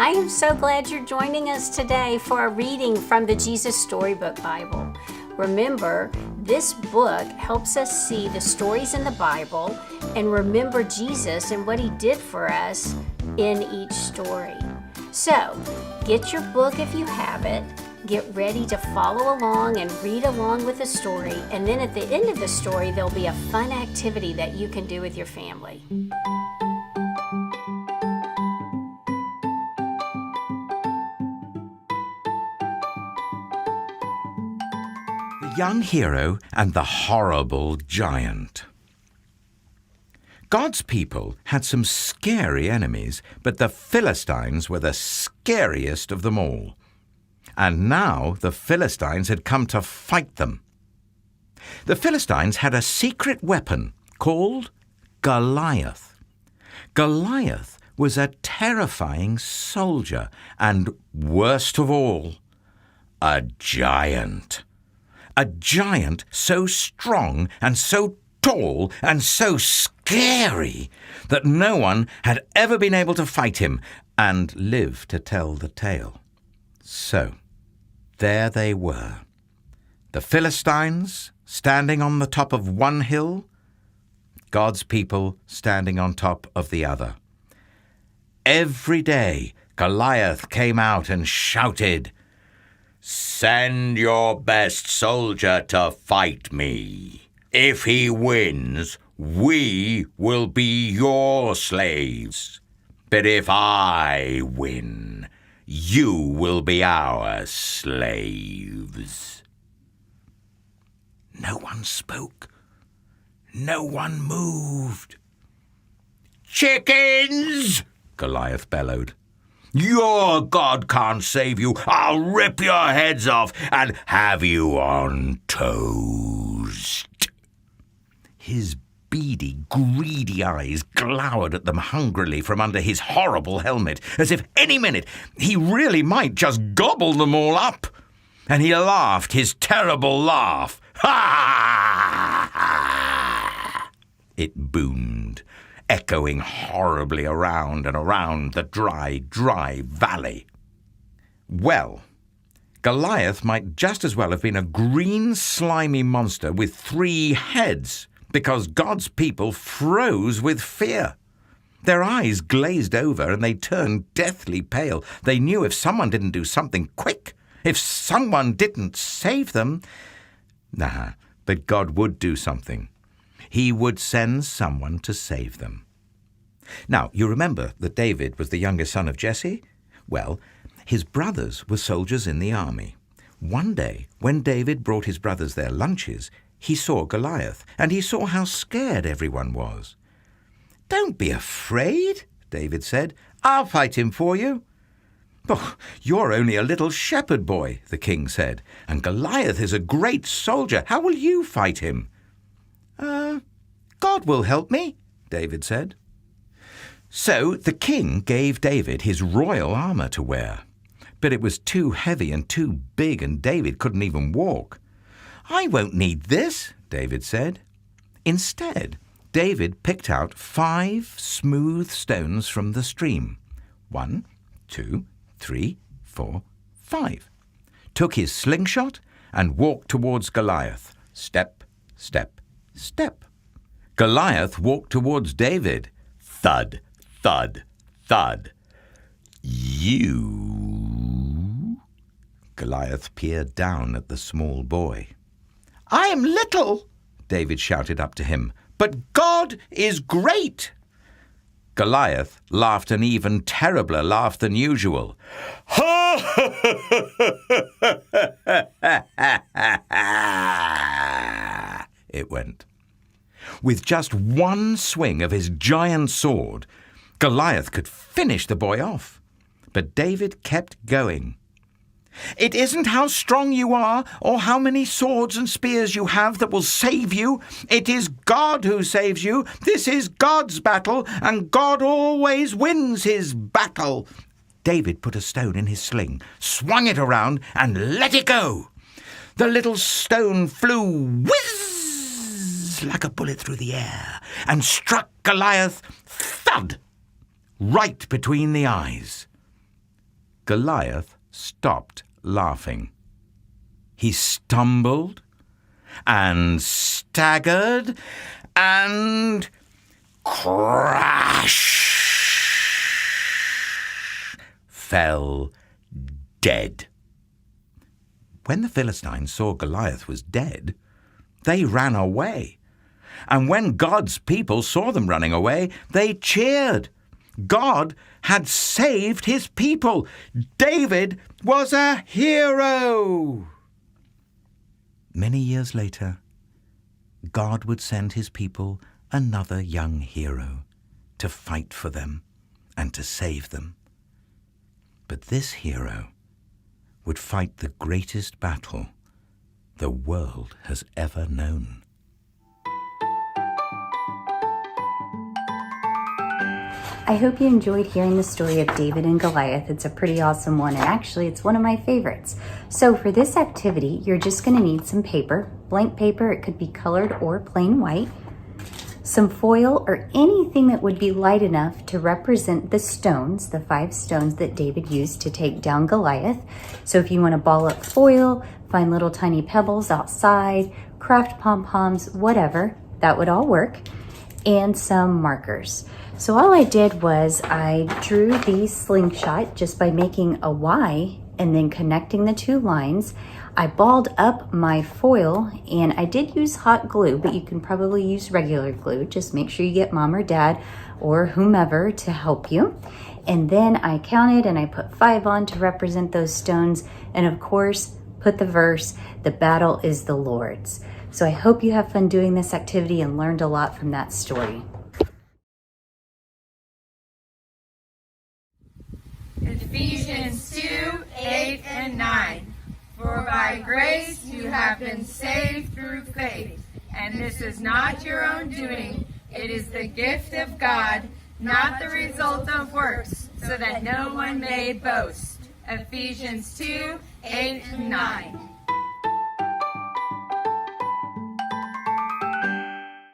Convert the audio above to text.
I am so glad you're joining us today for a reading from the Jesus Storybook Bible. Remember, this book helps us see the stories in the Bible and remember Jesus and what he did for us in each story. So, get your book if you have it, get ready to follow along and read along with the story, and then at the end of the story, there'll be a fun activity that you can do with your family. The Young Hero and the Horrible Giant. God's people had some scary enemies, but the Philistines were the scariest of them all. And now the Philistines had come to fight them. The Philistines had a secret weapon called Goliath. Goliath was a terrifying soldier and, worst of all, a giant. A giant so strong and so tall and so scary that no one had ever been able to fight him and live to tell the tale. So, there they were. The Philistines standing on the top of one hill, God's people standing on top of the other. Every day, Goliath came out and shouted, "Send your best soldier to fight me. If he wins, we will be your slaves. But if I win, you will be our slaves." No one spoke. No one moved. "Chickens!" Goliath bellowed. "Your God can't save you. I'll rip your heads off and have you on toast." His beady, greedy eyes glowered at them hungrily from under his horrible helmet, as if any minute he really might just gobble them all up. And he laughed his terrible laugh. Ha! Ha! It boomed, echoing horribly around and around the dry, dry valley. Well, Goliath might just as well have been a green, slimy monster with 3 heads, because God's people froze with fear. Their eyes glazed over and they turned deathly pale. They knew if someone didn't do something quick, if someone didn't save them, but God would do something. He would send someone to save them. Now, you remember that David was the youngest son of Jesse? Well, his brothers were soldiers in the army. One day, when David brought his brothers their lunches, he saw Goliath, and he saw how scared everyone was. "Don't be afraid," David said. "I'll fight him for you." "Oh, you're only a little shepherd boy," the king said, "and Goliath is a great soldier. How will you fight him?" God will help me," David said. So the king gave David his royal armor to wear. But it was too heavy and too big, and David couldn't even walk. "I won't need this," David said. Instead, David picked out 5 smooth stones from the stream. 1, 2, 3, 4, 5. Took his slingshot and walked towards Goliath. Step, step, step. Goliath walked towards David. Thud, thud, thud. "You?" Goliath peered down at the small boy. "I am little," David shouted up to him, "but God is great." Goliath laughed an even terribler laugh than usual. It went. With just one swing of his giant sword, Goliath could finish the boy off. But David kept going. "It isn't how strong you are or how many swords and spears you have that will save you. It is God who saves you. This is God's battle, and God always wins his battle." David put a stone in his sling, swung it around, and let it go. The little stone flew whizz like a bullet through the air and struck Goliath, thud, right between the eyes. Goliath stopped laughing. He stumbled and staggered and crash fell dead. When the Philistines saw Goliath was dead, they ran away. And when God's people saw them running away, they cheered. God had saved his people. David was a hero. Many years later, God would send his people another young hero to fight for them and to save them. But this hero would fight the greatest battle the world has ever known. I hope you enjoyed hearing the story of David and Goliath. It's a pretty awesome one, and actually it's one of my favorites. So for this activity, you're just going to need some paper, blank paper. It could be colored or plain white, some foil or anything that would be light enough to represent the stones, the 5 stones that David used to take down Goliath. So if you want to ball up foil, find little tiny pebbles outside, craft pom-poms, whatever, that would all work, and some markers. So all I did was I drew the slingshot just by making a Y and then connecting the 2 lines. I balled up my foil, and I did use hot glue, but you can probably use regular glue. Just make sure you get mom or dad or whomever to help you. And then I counted and I put 5 on to represent those stones. And of course, put the verse, "The battle is the Lord's." So I hope you have fun doing this activity and learned a lot from that story. Ephesians 2, 8 and 9. For by grace you have been saved through faith, and this is not your own doing, it is the gift of God, not the result of works, so that no one may boast. Ephesians 2, 8 and 9.